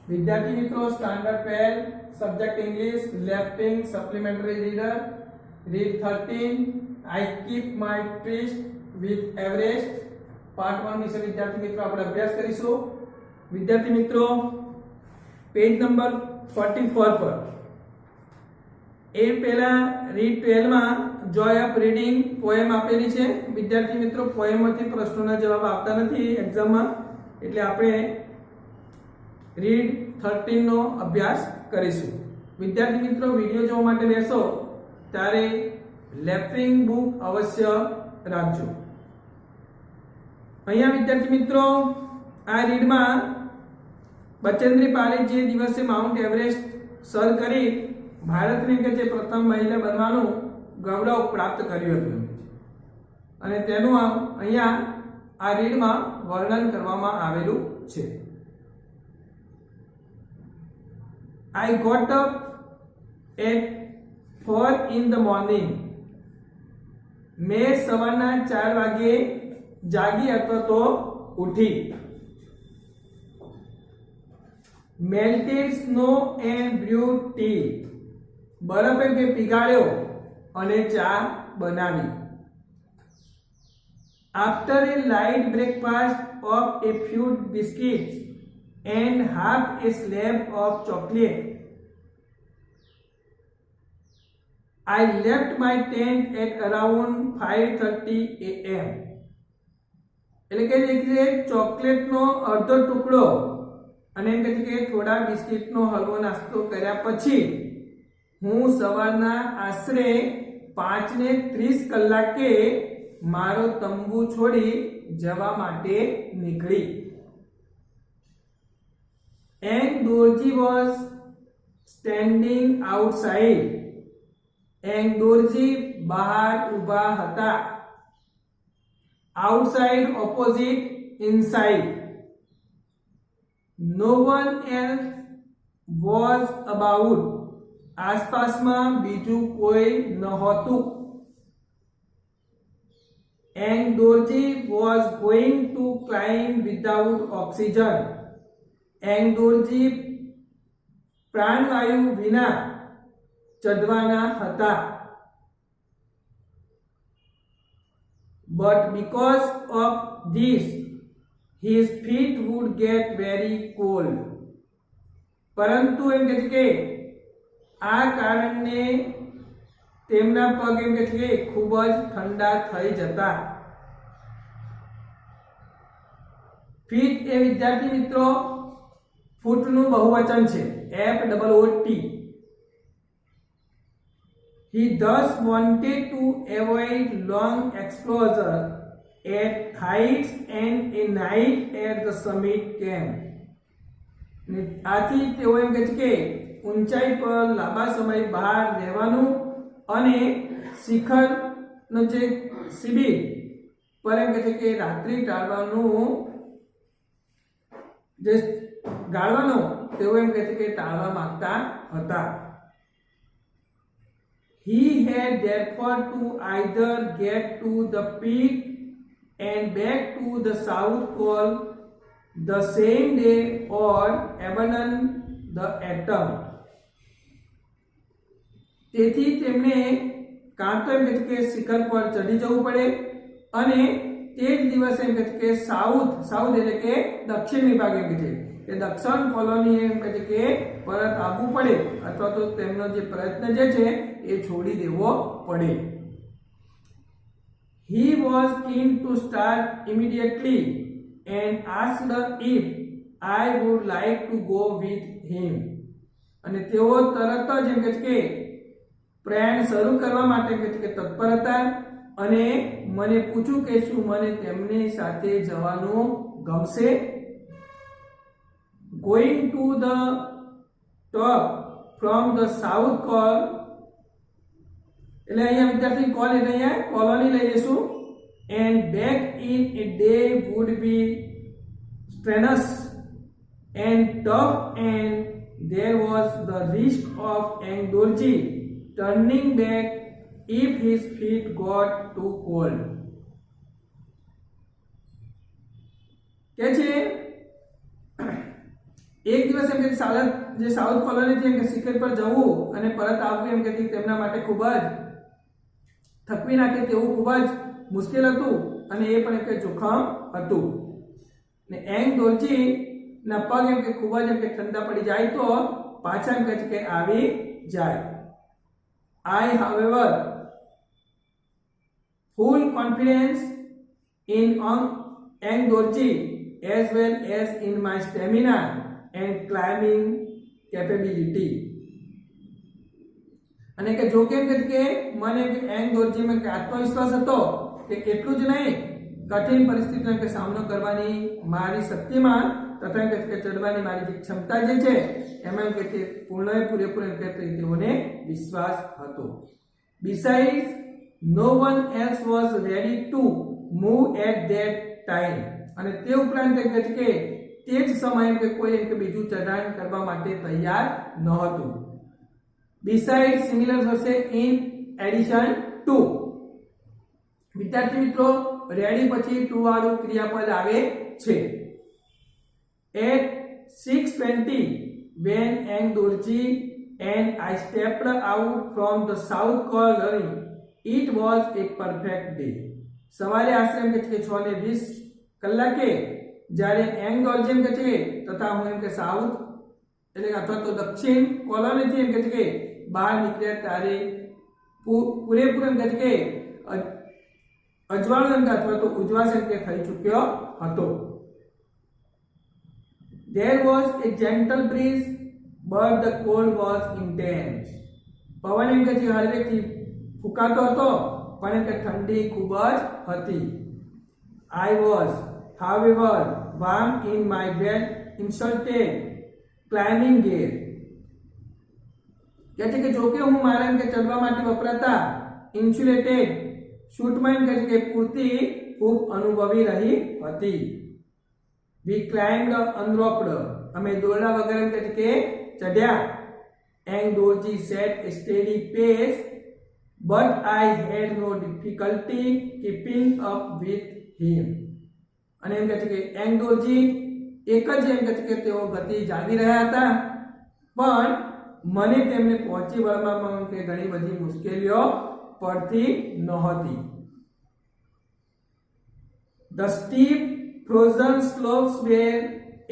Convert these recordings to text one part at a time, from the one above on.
विद्यार्थी मित्रों standard 12 subject English left wing supplementary reader read 13 I keep my tryst with Everest part 1 વિશે વિદ્યાર્થી મિત્રો આપણે અભ્યાસ કરીશું। વિદ્યાર્થી મિત્રો પેજ નંબર 44 પર એ પહેલા રીડ 12 માં જોય ઓફ રીડિંગ પોએમ આપેલી છે। વિદ્યાર્થી મિત્રો પોએમ માંથી પ્રશ્નોના જવાબ આપતા નથી એક્ઝામ માં, એટલે આપણે રીડ 13 નો અભ્યાસ કરીશું। વિદ્યાર્થી મિત્રો વિડિયો જોવા માટે બેસો ત્યારે લેફ્ટ વિંગ બુક અવશ્ય રાખજો। અહીંયા વિદ્યાર્થી મિત્રો આ રીડમાં બચેન્દ્રી પાલે જે દિવસે માઉન્ટ એવરેસ્ટ સર કરી ભારતની કે જે પ્રથમ મહિલા બનવાનું ગૌરવ પ્રાપ્ત કર્યું હતું અને તેનું અહીંયા આ રીડમાં વર્ણન કરવામાં આવેલું છે। I got up at 4 in the morning. मैं સવારના 4 વાગે જાગી અથવા તો ઉઠી। Melted snow and brewed tea. બરફ કે પીગાળ્યો અને ચા બનાવી। After a light breakfast of a few biscuits and half a slab of chocolate, I left my tent at around 5:30 a.m. એટલે કે ચોકલેટનો અડધો ટુકડો અને એમ કે થોડા બિસ્કિટનો હલવો નાસ્તો કર્યા પછી હું સવારના આશરે 5:30 કલાકે મારો તંબુ છોડી જવા માટે નીકળી। And Dorji was standing outside. And Dorji bahar uba hata. Outside opposite inside. No one else was about. આસપાસમાં બીજું કોઈ નહોતું। And Dorji was going to climb without oxygen. એંગદોરજી પ્રાણવાયુ વિના ચઢવાના હતા। But because of this, his feet would get very cold. પરંતુ એમ કહે છે કે આ કારણને તેમના પગ એમ કહે છે કે ખૂબ જ ઠંડા થઈ જતા। ફીટ એ વિદ્યાર્થી મિત્રો ફૂટનું બહુવચન છે FOOT। He thus wanted to avoid long exposure at heights and a night at the summit camp. આથી તેઓ એમ કહે છે કે ઊંચાઈ પર લાંબા સમય બહાર રહેવાનું અને શિખરનો જે શિબિર પર એમ કહે છે કે રાત્રિ ટાળવાનું જે ગાળવાનો તેઓ એમ કહે છે કે ટાળવા માંગતા હતા। He had therefore to either get to the peak and back to the south pole the same day or abandon the atom. તેથી તેમણે કાં તો એમ કહે છે કે શિખર પર ચડી જવું પડે અને તે જ દિવસે એમ કહે છે કે સાઉથ એટલે કે દક્ષિણ વિભાગ એમ કહે છે કે દક્ષિણ કોલોની એમ કહે છે કે પરત આવવું પડે અથવા તો તેમનો જે પ્રયત્ન જે છે એ છોડી દેવો પડે। He was keen to start immediately and asked if I would like to go with him. અને તેઓ તરત જ એમ કહે છે કે પ્રયાણ શરૂ કરવા માટે એમ કહે છે કે તત્પર હતા અને મને પૂછ્યું કે શું મને તેમની સાથે જવાનું ગમશે। Going to the top from the south call એટલે અહીંયા વિદ્યાર્થી કોલ એટલે અહીંયા કોલોની લઈ લેશું and back in a day would be strenuous and tough and there was the risk of Dorji turning back if his feet got too cold. કે છે એક દિવસ એમ કે જે સાઉથ કોલોની થી એમ કે શિખર પર જવું અને પરત આવવું એમ કે તેમના માટે ખૂબ જ થકવી નાખે તેવું ખૂબ જ મુશ્કેલ હતું અને એ પણ એમ કે જોખમ હતું ને એંગ દોરજી ના પગ એમ કે ખૂબ જ એમ કે ઠંડા પડી જાય તો પાછા એમ કે આવી જાય. I however full confidence in Eng Dorji as well as in my stamina and climbing capability. અને કે જો કેમ કે મને એંગ દોરજીમાં કે આત્મવિશ્વાસ હતો કે એટલું જ નહીં કઠિન પરિસ્થિતિનો કે સામનો કરવાની મારી શક્તિમાં તથા કે ચડવાની મારી જે ક્ષમતા જે છે એમાં કે તે પૂરેપૂરો એમ કે તેઓને વિશ્વાસ હતો. Besides, no one else was ready to move at that time. અને તે ઉપરાંત એમ કે તે જ સમયે કે કોઈ એમ કે બીજું ચઢાણ કરવા માટે તૈયાર ન હતું. Besides, similar થશે in addition to. વિદ્યાર્થી મિત્રો રેડી પછી ટુ વાળું ક્રિયાપદ આવે છે. At 6:20 when Eng Dorji and I stepped out from the south colony, it was a perfect day. સવારે આશરે એમ કે 6:20 કલાકે જ્યારે એંગ દોરજી એમ કે છે તથા હું એમ કે સાઉથ એટલે અથવા તો દક્ષિણ કોલોનીથી એમ કે બહાર નીકળ્યા ત્યારે પૂરેપૂરો એમ કે અજવાળો એમ કે અથવા તો ઉજવાસ એમ કે થઈ ચૂક્યો હતો. There was a gentle breeze, but the cold was intense. પવન એમ કે હળવેકથી ફૂંકાતો હતો પણ એમ કે ઠંડી ખૂબ જ હતી. I was, however, warm in my well insulated climbing gear. કહે છે કે જો કે હું મારા એમ કે ચડવા માટે વપરાતા ઇન્સ્યુલેટેડ શૂટમાં એમ કહે છે કે પૂરતી ખૂબ અનુભવી રહી હતી. We climbed unroped. અમે દોરડા વગર એમ કહે છે કે ચઢ્યા. Eng Dorji set a steady pace, but I had no difficulty keeping up with him. અને એમ કહે છે કે એંગ દોરજી એક જ એમ કહે છે કે તેઓ ગતિ જાળવી રહ્યા હતા પણ મને તેમને પહોંચી વળવામાં કે ઘણી બધી મુશ્કેલીઓ પડતી નહોતી. The steep frozen slopes were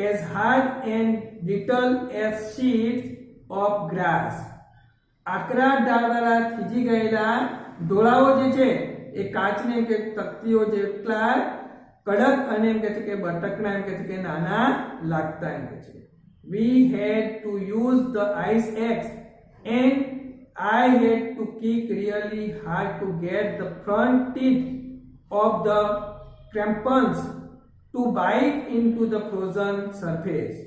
as hard and brittle as sheets of grass. આકરા ડાળવાળા થીજી ગયેલા ઢોળાવો જે છે એ કાચની કે તકતીઓ જેટલા કડક અને એમ કહે છે કે બટકના એમ કહે છે કે નાના લાગતા એમ કહે છે. We had to use the ice axe and I had to kick really hard to get the front teeth of the crampons to bite into the frozen surface.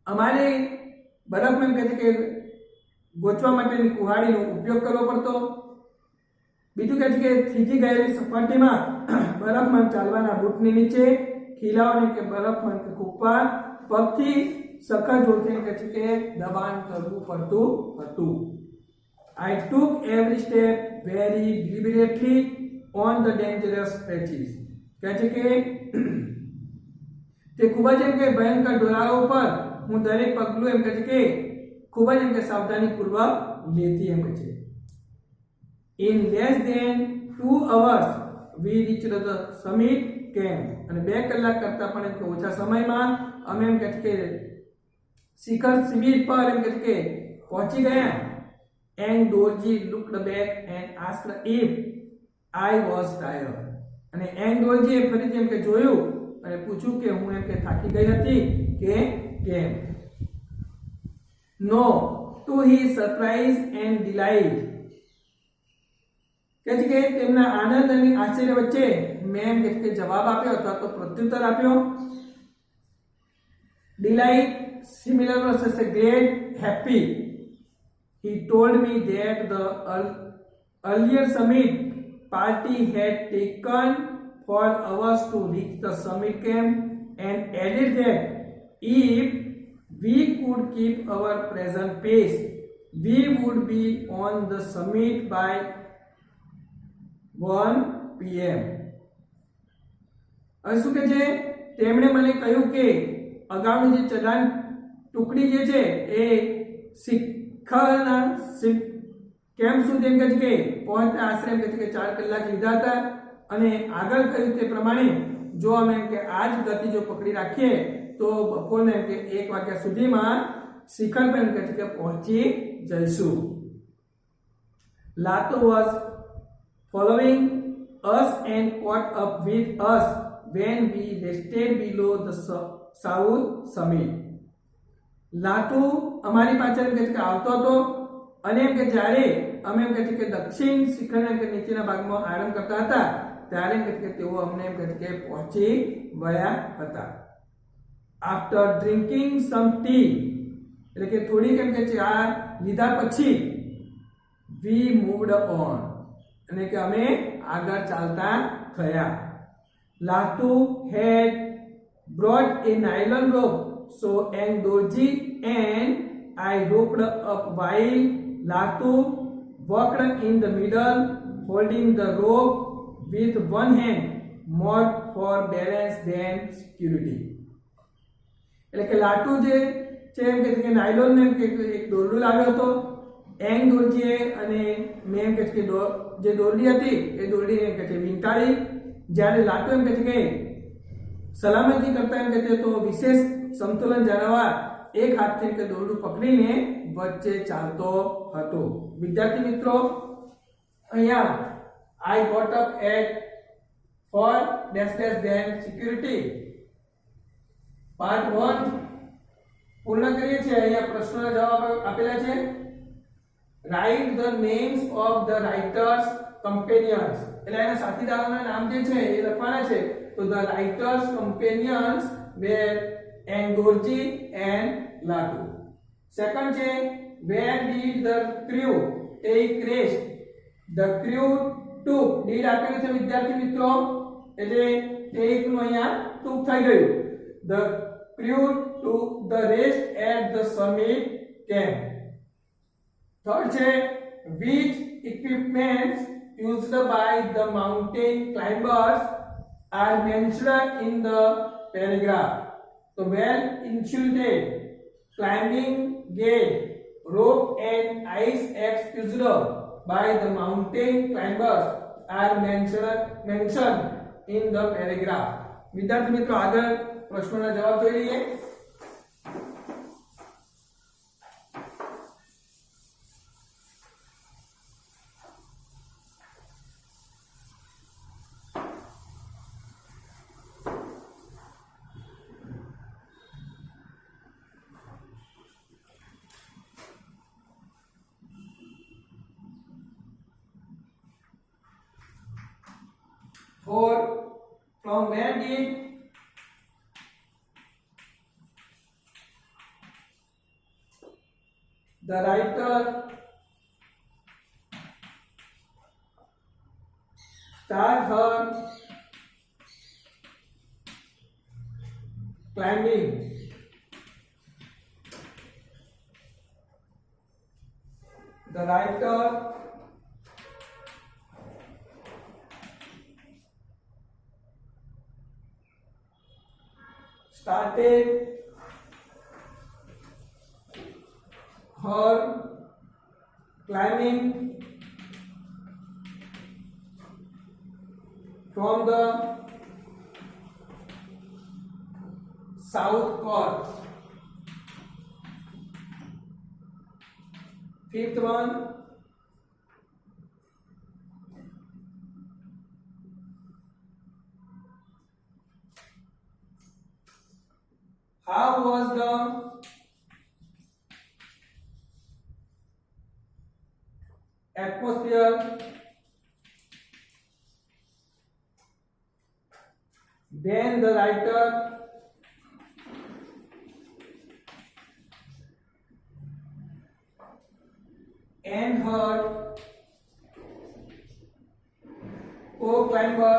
અમારે બરફમાં એમ કહે છે કે ગોચવા માટેની કુહાડીનો ઉપયોગ કરવો પડતો. બીજું કહે છે કે થીજી ગયેલી સપાટીમાં બરફમાં ચાલવાના બૂટની નીચે ખીલાઓને કે બરફમાં કૂપા પગથી સખત જોરથી કહે છે કે દબાણ કરવું પડતું હતું. I took every step very deliberately on the dangerous stretches. કહે છે કે તે ખૂબ જ એમ કે ભયંકર ઢોળાવો પર હું દરેક પગલું એમ કહે છે કે ખૂબ જ એમ કે સાવધાનીપૂર્વક લેતી એમ કહે છે. In less than 2 hours we reached the summit camp. અને 2 કલાક કરતા પણ એમ કે ઓછા સમયમાં અમે એમ કહે છે કે શિખર શિબિર પર એમ કહે છે કે પહોંચી ગયા. Eng Dorji looked back and asked if I was tired. અને એંગ દોરજીએ ફરીથી એમ કે જોયું અને પૂછ્યું કે હું એમ કે થાકી ગઈ હતી કે કેમ. No, to his surprise and delight. કહે છે કે તેમના આનંદ અને આશ્ચર્ય વચ્ચે મેં એમ કે જવાબ આપ્યો અથવા તો પ્રત્યુત્તર આપ્યો. Delight similar versus a great happy. He told me that the earlier summit party had taken 4 hours to reach the summit camp and added that if we could keep our present pace, we would be on the summit by 1 PM. હવે શું કે છે તેમણે મને કહ્યું કે અગાઉનું જે ચઢાણ ટુકડી જે છે એ શિખરના કેમ સુધી એમ કહે છે કે પહોંચતા આશરે એમ કહે છે કે 4 કલાક લીધા હતા અને આગળ કહ્યું તે પ્રમાણે જો અમે એમ કે આ જ ગતિ જો પકડી રાખીએ તો બપોરના એમ કે 1 વાગ્યા સુધીમાં શિખર પર એમ કહે છે કે પહોંચી જઈશું. Latu was following us and caught up with us when we rested below the south summit. લાતુ અમારી પાછળ એમ કહે છે કે આવતો હતો અને એમ કે જ્યારે અમે એમ કહે છે કે દક્ષિણ શિખરના કે નીચેના ભાગમાં આરામ કરતા હતા ત્યારે એમ કહે છે કે તેઓ અમને એમ કહે છે કે પહોંચી વળ્યા હતા. After drinking some tea, એટલે કે થોડીક એમ કે ચા લીધા પછી we moved on, એટલે કે અમે આગળ ચાલતા થયા. Latu had brought a nylon rope, so and Dorji and I roped up while Latu walked in the middle, holding the rope with one hand, more for balance than security. એટલે કે લાટુ જે છે એમ કે નાયલોન ને એક દોરડું લાવ્યો હતો એંગ દોરજીએ અને મેં એમ કે જે દોરડી હતી એ દોરડી એમ કે વીંટાળી જ્યારે લાટુ એમ કે સલામતી કરતા એમ કે તો વિશેષ સંતુલન જાળવવા એક હાથથી કે દોરડું પકડીને વચ્ચે ચાલતો હતો. વિદ્યાર્થી મિત્રો અહીંયા I got up at for dash dash then security part 1 પૂર્ણ કરીએ છીએ. અહીંયા પ્રશ્નોના જવાબ આપેલા છે. Write the names of the writers companions, એટલે એના સાથીદારોના નામ જે છે એ લખવાના છે. તો the writers companions were Ang Dorjee and Lhatu. Second છે where did the crew take rest. The crew took did આપેલું છે વિદ્યાર્થી મિત્રો એટલે ટેક નું અહીંયા ટુક થઈ ગયું. The crew took the rest at the summit camp. Third છે which equipments used by the mountain climbers are mentioned in the paragraph. So well insulated climbing gear, rope and ice axe used by the mountain climbers are mentioned in the paragraph. વિદ્યાર્થી મિત્રો આગળ પ્રશ્નોના જવાબ જોઈ લઈએ. For from where did the writer start her climbing? The writer started her climbing from the south coast. Fifth one, how was the atmosphere when the writer and her co-climber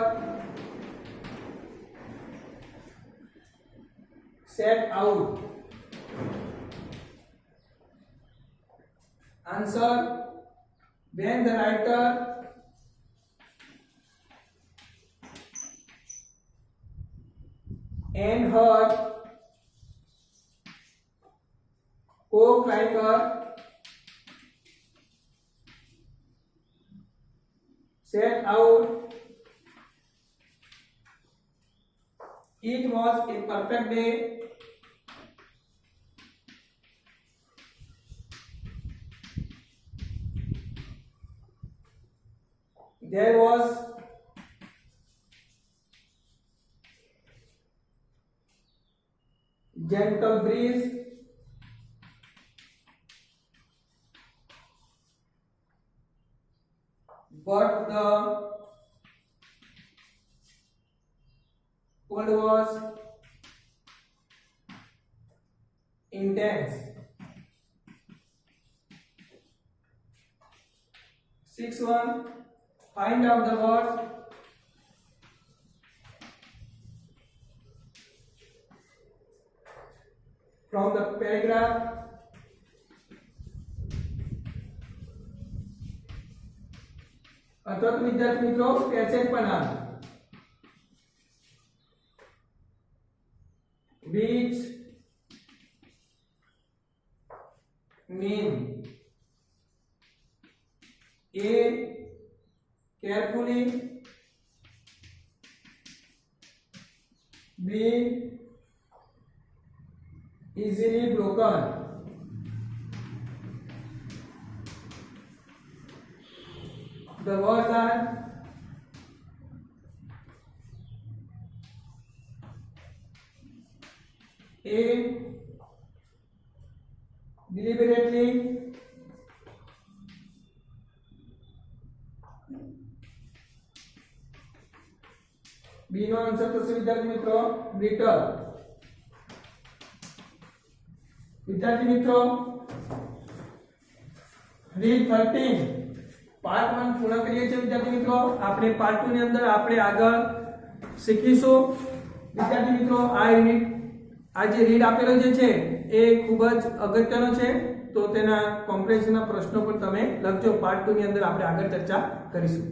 set out? Answer: when the writer and her co-climber set out. It was a perfect day. There was gentle breeze. But the cold was intense. 6-1. Find out the words. From the paragraph. अथवा तो विद्यार्थी मित्रों passage बना which mean A carefully, B easily broken, the words are A deliberately, B no answer तो विद्यार्थी मित्रों brittle. विद्यार्थी मित्रों રીડ 13 પાર્ટ 1 પૂર્ણ કરીએ છીએ। વિદ્યાર્થી મિત્રો આપણે પાર્ટ 2 ની અંદર આપણે આગળ શીખીશું। વિદ્યાર્થી મિત્રો આ જે રીડ આપેલો જે છે એ ખૂબ જ અગત્યનો છે, તો તેના કોમ્પ્રેહેન્શનના પ્રશ્નો પણ તમે લખજો। પાર્ટ 2 ની અંદર આપણે આગળ ચર્ચા કરીશું।